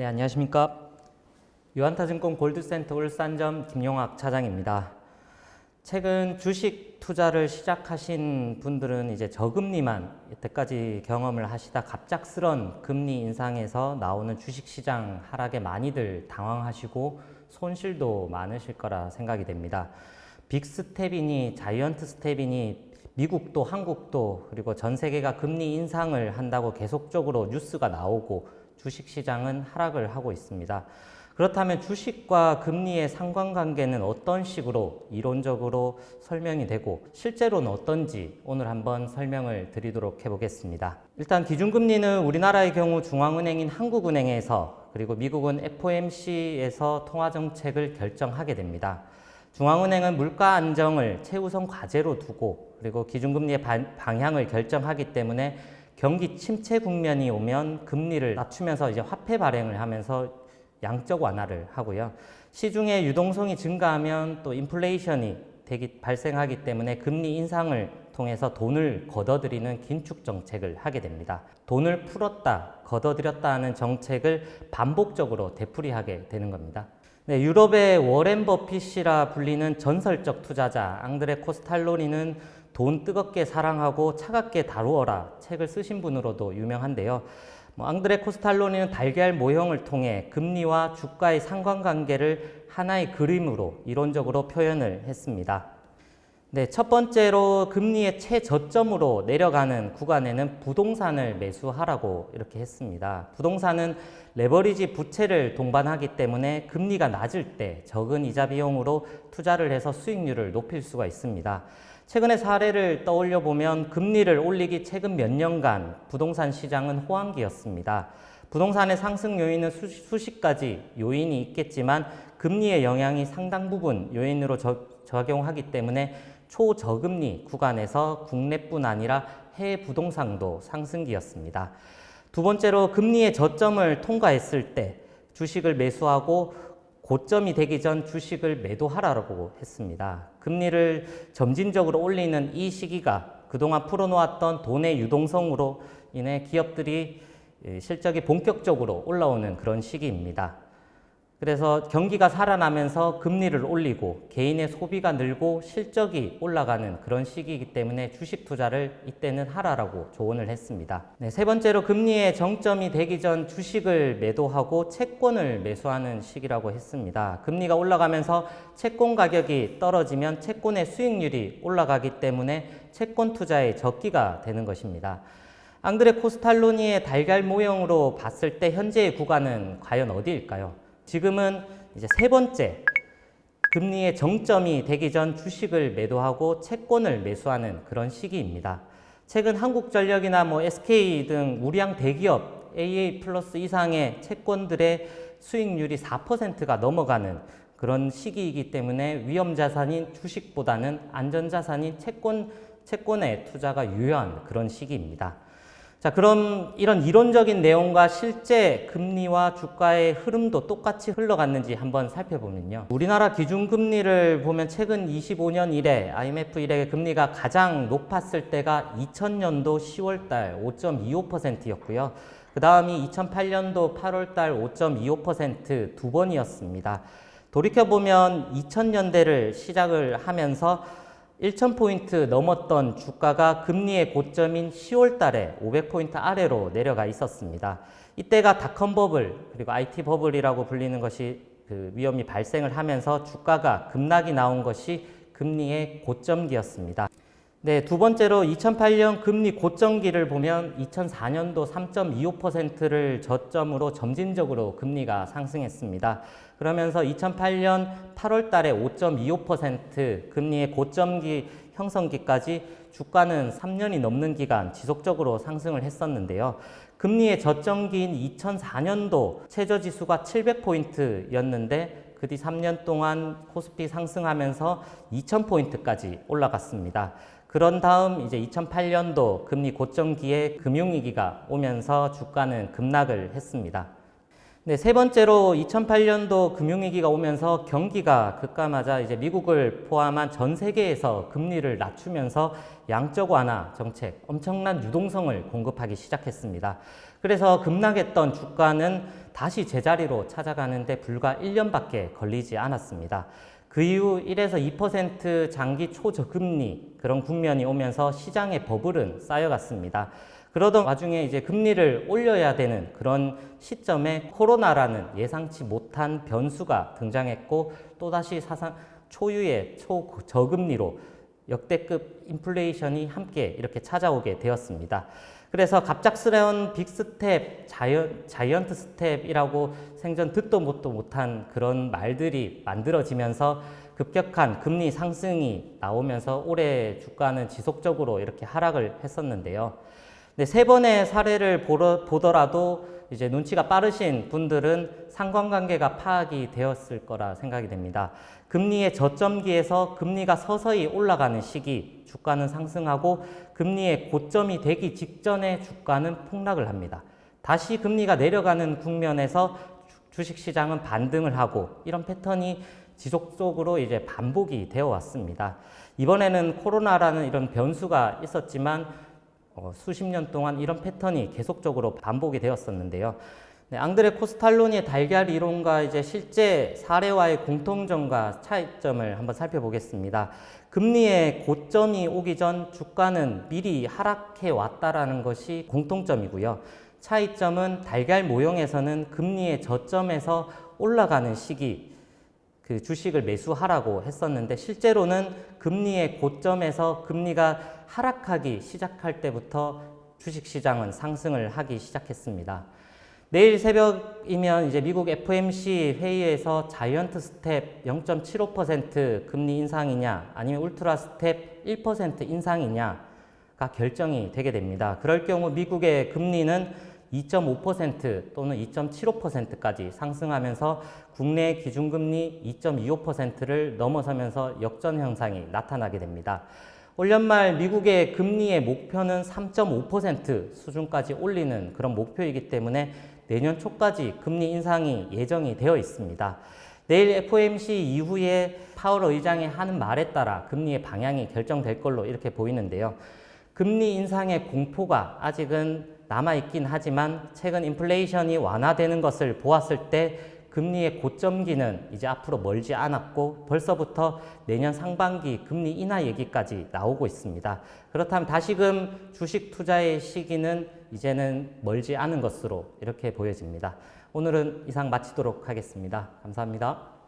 네, 안녕하십니까. 유한타증권 골드센터 울산점 김용학 차장입니다. 최근 주식 투자를 시작하신 분들은 이제 저금리만 여태까지 경험을 하시다 갑작스런 금리 인상에서 나오는 주식시장 하락에 많이들 당황하시고 손실도 많으실 거라 생각이 됩니다. 빅스텝이니 자이언트 스텝이니 미국도 한국도 그리고 전 세계가 금리 인상을 한다고 계속적으로 뉴스가 나오고 주식시장은 하락을 하고 있습니다. 그렇다면 주식과 금리의 상관관계는 어떤 식으로 이론적으로 설명이 되고 실제로는 어떤지 오늘 한번 설명을 드리도록 해보겠습니다. 일단 기준금리는 우리나라의 경우 중앙은행인 한국은행에서 그리고 미국은 FOMC에서 통화정책을 결정하게 됩니다. 중앙은행은 물가 안정을 최우선 과제로 두고 그리고 기준금리의 방향을 결정하기 때문에 경기 침체 국면이 오면 금리를 낮추면서 이제 화폐 발행을 하면서 양적 완화를 하고요. 시중의 유동성이 증가하면 또 인플레이션이 발생하기 때문에 금리 인상을 통해서 돈을 걷어들이는 긴축 정책을 하게 됩니다. 돈을 풀었다, 걷어들였다 하는 정책을 반복적으로 되풀이하게 되는 겁니다. 네, 유럽의 워렌 버핏이라 불리는 전설적 투자자 앙드레 코스탈로니는 돈 뜨겁게 사랑하고 차갑게 다루어라 책을 쓰신 분으로도 유명한데요. 앙드레 코스탈로니는 달걀 모형을 통해 금리와 주가의 상관관계를 하나의 그림으로 이론적으로 표현을 했습니다. 네, 첫 번째로 금리의 최저점으로 내려가는 구간에는 부동산을 매수하라고 이렇게 했습니다. 부동산은 레버리지 부채를 동반하기 때문에 금리가 낮을 때 적은 이자 비용으로 투자를 해서 수익률을 높일 수가 있습니다. 최근의 사례를 떠올려 보면 금리를 올리기 최근 몇 년간 부동산 시장은 호황기였습니다. 부동산의 상승 요인은 수십 가지 요인이 있겠지만 금리의 영향이 상당 부분 요인으로 작용하기 때문에 초저금리 구간에서 국내뿐 아니라 해외 부동산도 상승기였습니다. 두 번째로 금리의 저점을 통과했을 때 주식을 매수하고 고점이 되기 전 주식을 매도하라고 했습니다. 금리를 점진적으로 올리는 이 시기가 그동안 풀어놓았던 돈의 유동성으로 인해 기업들이 실적이 본격적으로 올라오는 그런 시기입니다. 그래서 경기가 살아나면서 금리를 올리고 개인의 소비가 늘고 실적이 올라가는 그런 시기이기 때문에 주식 투자를 이때는 하라라고 조언을 했습니다. 네, 세 번째로 금리의 정점이 되기 전 주식을 매도하고 채권을 매수하는 시기라고 했습니다. 금리가 올라가면서 채권 가격이 떨어지면 채권의 수익률이 올라가기 때문에 채권 투자의 적기가 되는 것입니다. 앙드레 코스탈로니의 달걀 모형으로 봤을 때 현재의 구간은 과연 어디일까요? 지금은 이제 세 번째 금리의 정점이 되기 전 주식을 매도하고 채권을 매수하는 그런 시기입니다. 최근 한국전력이나 SK 등 우량 대기업 AA 플러스 이상의 채권들의 수익률이 4%가 넘어가는 그런 시기이기 때문에 위험자산인 주식보다는 안전자산인 채권에 투자가 유효한 그런 시기입니다. 자, 그럼 이런 이론적인 내용과 실제 금리와 주가의 흐름도 똑같이 흘러갔는지 한번 살펴보면요. 우리나라 기준금리를 보면 최근 25년 이래 IMF 이래 금리가 가장 높았을 때가 2000년도 10월달 5.25%였고요. 그 다음이 2008년도 8월달 5.25% 두 번이었습니다. 돌이켜보면 2000년대를 시작을 하면서 1000포인트 넘었던 주가가 금리의 고점인 10월 달에 500포인트 아래로 내려가 있었습니다. 이때가 닷컴 버블 그리고 IT 버블이라고 불리는 것이 위험이 발생을 하면서 주가가 급락이 나온 것이 금리의 고점기였습니다. 네, 두 번째로 2008년 금리 고점기를 보면 2004년도 3.25%를 저점으로 점진적으로 금리가 상승했습니다. 그러면서 2008년 8월 달에 5.25% 금리의 고점기 형성기까지 주가는 3년이 넘는 기간 지속적으로 상승을 했었는데요. 금리의 저점기인 2004년도 최저지수가 700포인트였는데 그 뒤 3년 동안 코스피 상승하면서 2000포인트까지 올라갔습니다. 그런 다음 이제 2008년도 금리 고점기에 금융위기가 오면서 주가는 급락을 했습니다. 네, 세 번째로 2008년도 금융위기가 오면서 경기가 급감하자 이제 미국을 포함한 전 세계에서 금리를 낮추면서 양적 완화 정책, 엄청난 유동성을 공급하기 시작했습니다. 그래서 급락했던 주가는 다시 제자리로 찾아가는데 불과 1년밖에 걸리지 않았습니다. 그 이후 1에서 2% 장기 초저금리 그런 국면이 오면서 시장의 버블은 쌓여갔습니다. 그러던 와중에 이제 금리를 올려야 되는 그런 시점에 코로나라는 예상치 못한 변수가 등장했고 또다시 사상 초유의 초저금리로 역대급 인플레이션이 함께 이렇게 찾아오게 되었습니다. 그래서 갑작스러운 빅스텝, 자이언트 스텝이라고 생전 듣도 못한 그런 말들이 만들어지면서 급격한 금리 상승이 나오면서 올해 주가는 지속적으로 이렇게 하락을 했었는데요. 네, 세 번의 사례를 보더라도 이제 눈치가 빠르신 분들은 상관관계가 파악이 되었을 거라 생각이 됩니다. 금리의 저점기에서 금리가 서서히 올라가는 시기, 주가는 상승하고 금리의 고점이 되기 직전에 주가는 폭락을 합니다. 다시 금리가 내려가는 국면에서 주식시장은 반등을 하고 이런 패턴이 지속적으로 이제 반복이 되어 왔습니다. 이번에는 코로나라는 이런 변수가 있었지만 수십 년 동안 이런 패턴이 계속적으로 반복이 되었었는데요. 네, 앙드레 코스탈로니의 달걀 이론과 이제 실제 사례와의 공통점과 차이점을 한번 살펴보겠습니다. 금리의 고점이 오기 전 주가는 미리 하락해 왔다라는 것이 공통점이고요. 차이점은 달걀 모형에서는 금리의 저점에서 올라가는 시기, 그 주식을 매수하라고 했었는데 실제로는 금리의 고점에서 금리가 하락하기 시작할 때부터 주식시장은 상승을 하기 시작했습니다. 내일 새벽이면 이제 미국 FOMC 회의에서 자이언트 스텝 0.75% 금리 인상이냐 아니면 울트라 스텝 1% 인상이냐가 결정이 되게 됩니다. 그럴 경우 미국의 금리는 2.5% 또는 2.75%까지 상승하면서 국내 기준금리 2.25%를 넘어서면서 역전 현상이 나타나게 됩니다. 올 연말 미국의 금리의 목표는 3.5% 수준까지 올리는 그런 목표이기 때문에 내년 초까지 금리 인상이 예정이 되어 있습니다. 내일 FOMC 이후에 파월 의장이 하는 말에 따라 금리의 방향이 결정될 걸로 이렇게 보이는데요. 금리 인상의 공포가 아직은 남아있긴 하지만 최근 인플레이션이 완화되는 것을 보았을 때 금리의 고점기는 이제 앞으로 멀지 않았고 벌써부터 내년 상반기 금리 인하 얘기까지 나오고 있습니다. 그렇다면 다시금 주식 투자의 시기는 이제는 멀지 않은 것으로 이렇게 보여집니다. 오늘은 이상 마치도록 하겠습니다. 감사합니다.